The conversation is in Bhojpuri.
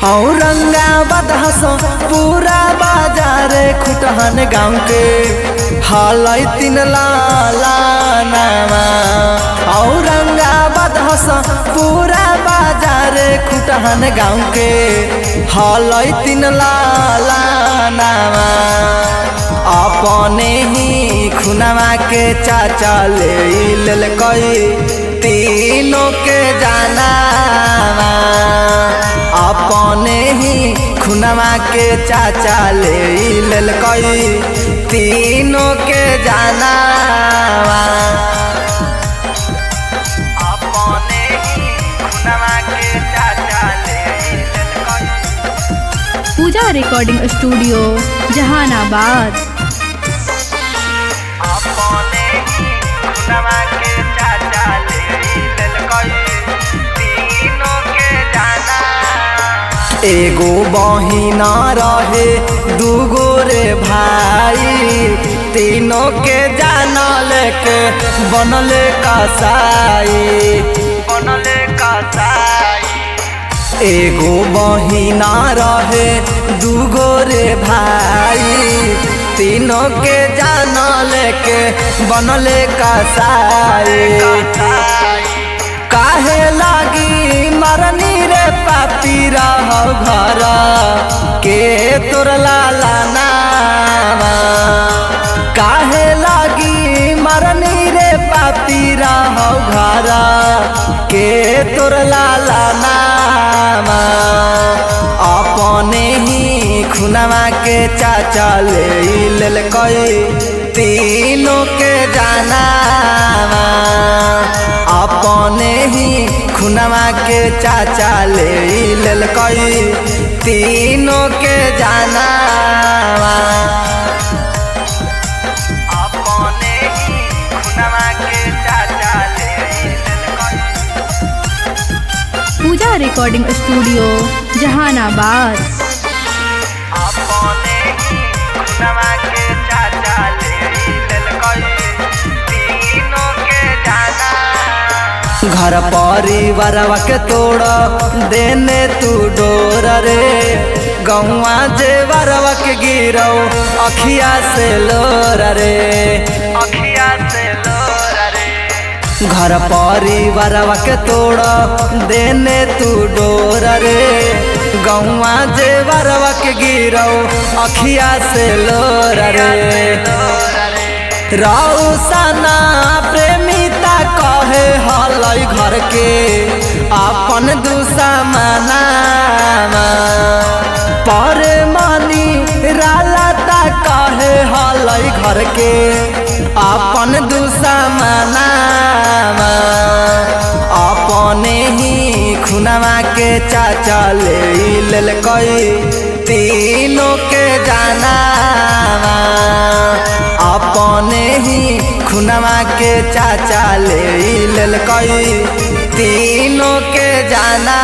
औरंगाबाद हंसो पूरा बाजार खुटहन गाँव के हाल तीन लाला नामा। औरंगाबाद हंसो पूरा बाजार खुटहन गाँव के हाल तीन लाला नामा। अपने ही खुनवा के चाचा ले कई तीनों के जाना। अपने ही खुनवा के चाचा ले कई तीनों के जाना। अपने ही खुनवा के चाचा ले पूजा रिकॉर्डिंग स्टूडियो जहानाबाद। अपने ही खुनवा के चाचा ले कई तीनों के जाना। एगो बहिना रहे दूगो रे भाई तीनों के जाना लेके बनले कसाई। एगो बहिना रहे दूगो रे भाई तीनों के जाना लेके बनले कसाई। काहे लागी मरनी रे पापी रहो घर के तोर लाला नामा। काहे लागी मरनी रे पापी रहो घर के तोर लाला नामा। अपने ही खुनवा के चाचा ले कई तीनों के जाना। अपने ही खुनवा के चाचा ले कई तीनों के जाना। अपने ही खुनवा के चाचा ले पूजा रिकॉर्डिंग स्टूडियो जहानाबाद। अपने ही खुनवा के चाचा ले कई तीनों के जाना। घर परिवार के तोड़ देने तू डोर रे गौवा जे बरवा के गिरो अखिया से लोर रे। घर परिवार के तोड़ देने तू डोर रे गौवा जे बरवा के गिरो अखिया से लोर रे। रौसना प्रेमिता कहे हलई घर के अपन दुश्मना। पर मनी रालता कहे हलई घर के अपन दुश्मना। अपने ही खुनवा के चाचा ले कई तीनों के जाना। अपने ही खुनवा के चाचा ले कई तीनों के जाना।